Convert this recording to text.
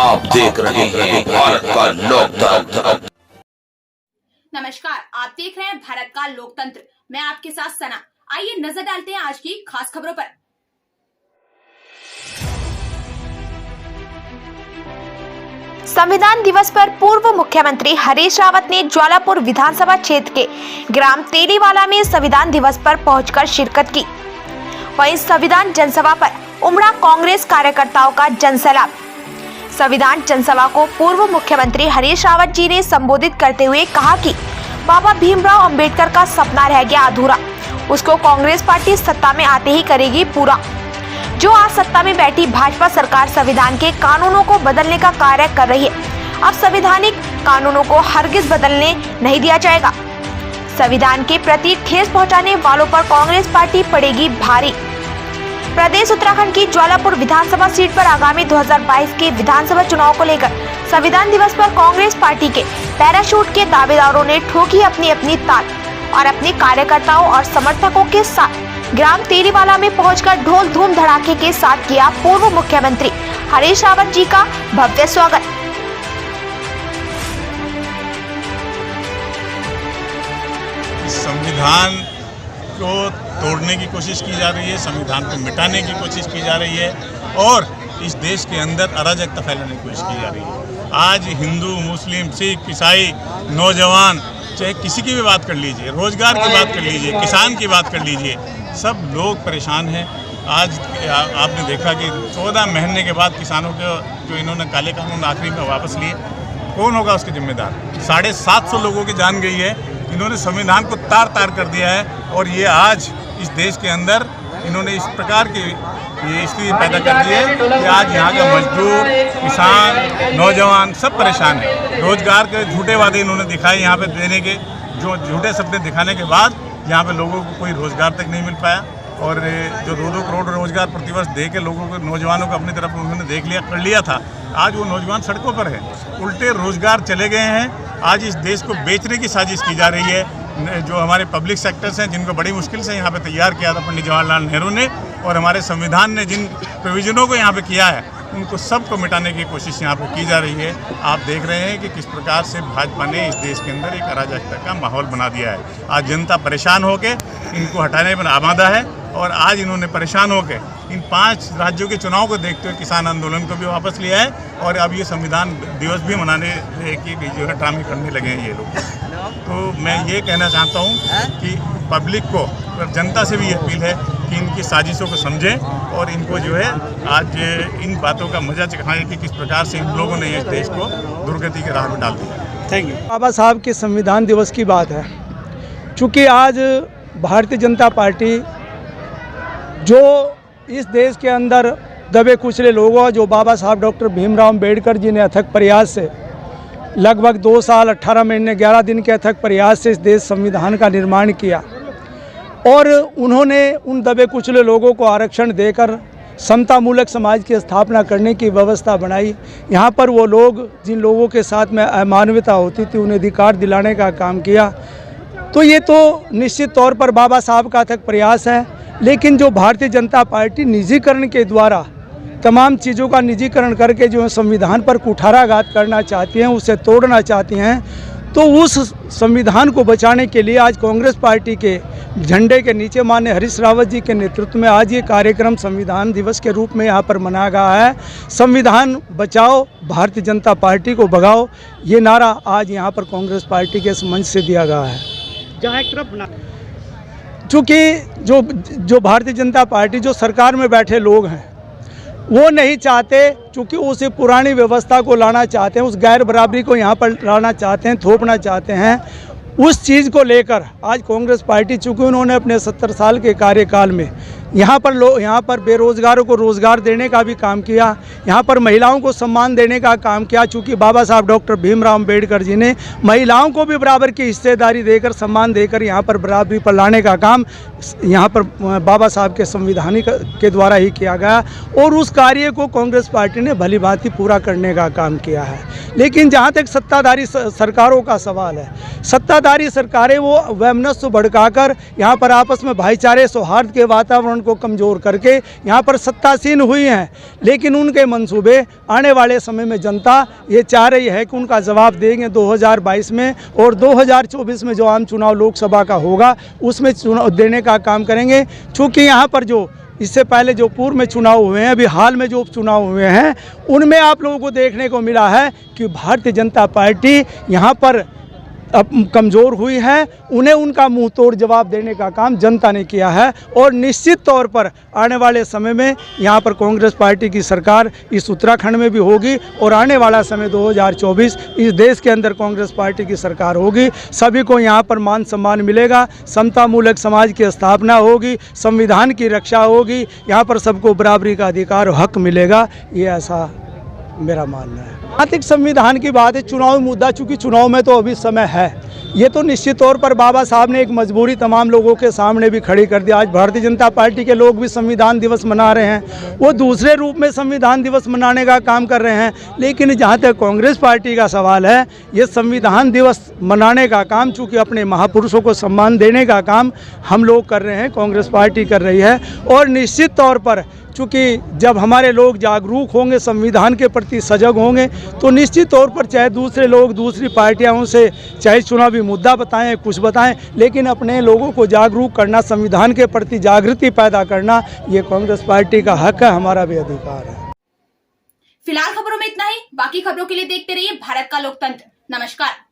आप देख रहे हैं भारत का लोकतंत्र। नमस्कार, आप देख रहे हैं भारत का लोकतंत्र। मैं आपके साथ सना। आइए नजर डालते हैं आज की खास खबरों पर। संविधान दिवस पर पूर्व मुख्यमंत्री हरीश रावत ने ज्वालापुर विधानसभा क्षेत्र के ग्राम तेलीवाला में संविधान दिवस पर पहुंचकर शिरकत की। वहीं संविधान जनसभा पर उमड़ा कांग्रेस कार्यकर्ताओं का जनसैलाब। संविधान जनसभा को पूर्व मुख्यमंत्री हरीश रावत जी ने संबोधित करते हुए कहा कि बाबा भीमराव अंबेडकर का सपना रह गया अधूरा, उसको कांग्रेस पार्टी सत्ता में आते ही करेगी पूरा। जो आज सत्ता में बैठी भाजपा सरकार संविधान के कानूनों को बदलने का कार्य कर रही है, अब संवैधानिक कानूनों को हरगिज बदलने नहीं दिया जाएगा। संविधान के प्रति ठेस पहुंचाने वालों पर कांग्रेस पार्टी पड़ेगी भारी। प्रदेश उत्तराखंड की ज्वालापुर विधानसभा सीट पर आगामी 2022 के विधानसभा चुनाव को लेकर संविधान दिवस पर कांग्रेस पार्टी के पैराशूट के दावेदारों ने ठोकी अपनी अपनी ताल और अपने कार्यकर्ताओं और समर्थकों के साथ ग्राम तेलीवाला में पहुंचकर ढोल धूम धड़ाके के साथ किया पूर्व मुख्यमंत्री हरीश रावत जी का भव्य स्वागत। संविधान को तोड़ने की कोशिश की जा रही है, संविधान को मिटाने की कोशिश की जा रही है और इस देश के अंदर अराजकता फैलाने की कोशिश की जा रही है। आज हिंदू, मुस्लिम, सिख, ईसाई, नौजवान, चाहे किसी की भी बात कर लीजिए, रोजगार की बात कर लीजिए, किसान की बात कर लीजिए, सब लोग परेशान हैं। आज आपने देखा कि 14 महीने के बाद किसानों के जो इन्होंने काले कानून आखिरी में वापस लिए, कौन होगा उसके जिम्मेदार? 750 लोगों की जान गई है। इन्होंने संविधान को तार तार कर दिया है और ये आज इस देश के अंदर इन्होंने इस प्रकार की ये स्थिति पैदा कर दी है कि आज यहाँ का मजदूर, किसान, नौजवान सब परेशान है। रोजगार के झूठे वादे इन्होंने दिखाए, यहाँ पे देने के जो झूठे सपने दिखाने के बाद यहाँ पे लोगों को कोई रोजगार तक नहीं मिल पाया और जो 2-2 करोड़ रोजगार प्रतिवर्ष दे के लोगों को, नौजवानों को अपनी तरफ उन्होंने कर लिया था। आज वो नौजवान सड़कों पर है, उल्टे रोजगार चले गए हैं। आज इस देश को बेचने की साजिश की जा रही है। जो हमारे पब्लिक सेक्टर्स हैं, जिनको बड़ी मुश्किल से यहाँ पे तैयार किया था पंडित जवाहरलाल नेहरू ने, और हमारे संविधान ने जिन प्रोविजनों को यहाँ पे किया है, उनको सबको मिटाने की कोशिश यहाँ पे की जा रही है। आप देख रहे हैं कि किस प्रकार से भाजपा ने इस देश के अंदर एक अराजकता का माहौल बना दिया है। आज जनता परेशान होकर इनको हटाने पर आमादा है और आज इन्होंने परेशान होकर इन 5 राज्यों के चुनाव को देखते हुए किसान आंदोलन को भी वापस लिया है और अब ये संविधान दिवस भी मनाने की जो है ड्रामे करने लगे हैं ये लोग। तो मैं ये कहना चाहता हूँ कि पब्लिक को, जनता से भी ये अपील है कि इनकी साजिशों को समझें और इनको जो है आज इन बातों का मजा चखाएं कि किस प्रकार से इन लोगों ने इस देश को दुर्गति के राह में डाल दिया। Thank you. बाबा साहब के संविधान दिवस की बात है, चूँकि आज भारतीय जनता पार्टी जो इस देश के अंदर दबे कुचले लोगों, जो बाबा साहब डॉक्टर भीमराव अंबेडकर जी ने अथक प्रयास से लगभग 2 साल 18 महीने 11 दिन के अथक प्रयास से इस देश संविधान का निर्माण किया और उन्होंने उन दबे कुचले लोगों को आरक्षण देकर समतामूलक समाज की स्थापना करने की व्यवस्था बनाई। यहाँ पर वो लोग जिन लोगों के साथ में अमानवीयता होती थी, उन्हें अधिकार दिलाने का काम किया। तो ये तो निश्चित तौर पर बाबा साहब का अथक प्रयास है, लेकिन जो भारतीय जनता पार्टी निजीकरण के द्वारा तमाम चीज़ों का निजीकरण करके जो संविधान पर कुठाराघात करना चाहती हैं, उसे तोड़ना चाहती हैं, तो उस संविधान को बचाने के लिए आज कांग्रेस पार्टी के झंडे के नीचे माननीय हरीश रावत जी के नेतृत्व में आज ये कार्यक्रम संविधान दिवस के रूप में यहाँ पर मनाया गया है। संविधान बचाओ, भारतीय जनता पार्टी को भगाओ, ये नारा आज यहाँ पर कांग्रेस पार्टी के मंच से दिया गया है। जहाँ एक तरफ चूँकि जो भारतीय जनता पार्टी जो सरकार में बैठे लोग हैं वो नहीं चाहते, चूँकि उस पुरानी व्यवस्था को लाना चाहते हैं, उस गैर बराबरी को यहाँ पर लाना चाहते हैं, थोपना चाहते हैं। उस चीज़ को लेकर आज कांग्रेस पार्टी, चूँकि उन्होंने अपने 70 साल के कार्यकाल में यहाँ पर बेरोजगारों को रोज़गार देने का भी काम किया, यहाँ पर महिलाओं को सम्मान देने का काम किया। चूँकि बाबा साहब डॉक्टर भीमराव अंबेडकर जी ने महिलाओं को भी बराबर की हिस्सेदारी देकर, सम्मान देकर यहाँ पर बराबरी पर लाने का काम यहाँ पर बाबा साहब के संविधान के द्वारा ही किया गया और उस कार्य को कांग्रेस पार्टी ने भली भांति पूरा करने का काम किया है। लेकिन जहाँ तक सत्ताधारी सरकारों का सवाल है, सत्ताधारी सरकारें वो वैमनस्य भड़काकर यहाँ पर आपस में भाईचारे, सौहार्द के वातावरण संविधान को कमज़ोर करके यहाँ पर सत्तासीन हुई हैं, लेकिन उनके मंसूबे आने वाले समय में जनता ये चाह रही है कि उनका जवाब देंगे 2022 में, और 2024 में जो आम चुनाव लोकसभा का होगा उसमें चुनाव देने का काम करेंगे। चूँकि यहाँ पर जो इससे पहले जो पूर्व में चुनाव हुए हैं, अभी हाल में जो उपचुनाव हुए हैं, उनमें आप लोगों को देखने को मिला है कि भारतीय जनता पार्टी यहाँ पर अब कमज़ोर हुई है। उन्हें उनका मुंह तोड़ जवाब देने का काम जनता ने किया है, और निश्चित तौर पर आने वाले समय में यहाँ पर कांग्रेस पार्टी की सरकार इस उत्तराखंड में भी होगी, और आने वाला समय 2024 इस देश के अंदर कांग्रेस पार्टी की सरकार होगी। सभी को यहाँ पर मान सम्मान मिलेगा, समतामूलक समाज की स्थापना होगी, संविधान की रक्षा होगी, यहाँ पर सबको बराबरी का अधिकार और हक मिलेगा। ये ऐसा मेरा मानना है। आर्थिक संविधान की बात है, चुनावी मुद्दा, चूँकि चुनाव में तो अभी समय है, ये तो निश्चित तौर पर बाबा साहब ने एक मजबूरी तमाम लोगों के सामने भी खड़ी कर दी। आज भारतीय जनता पार्टी के लोग भी संविधान दिवस मना रहे हैं, वो दूसरे रूप में संविधान दिवस मनाने का काम कर रहे हैं, लेकिन जहाँ तक कांग्रेस पार्टी का सवाल है, ये संविधान दिवस मनाने का काम, चूँकि अपने महापुरुषों को सम्मान देने का काम हम लोग कर रहे हैं, कांग्रेस पार्टी कर रही है। और निश्चित तौर पर चूँकि जब हमारे लोग जागरूक होंगे, संविधान के प्रति सजग होंगे, तो निश्चित तौर पर चाहे दूसरे लोग दूसरी पार्टियों से चाहे चुनावी मुद्दा बताएं, कुछ बताएं, लेकिन अपने लोगों को जागरूक करना, संविधान के प्रति जागृति पैदा करना, ये कांग्रेस पार्टी का हक है, हमारा भी अधिकार है। फिलहाल खबरों में इतना ही। बाकी खबरों के लिए देखते रहिए भारत का लोकतंत्र। नमस्कार।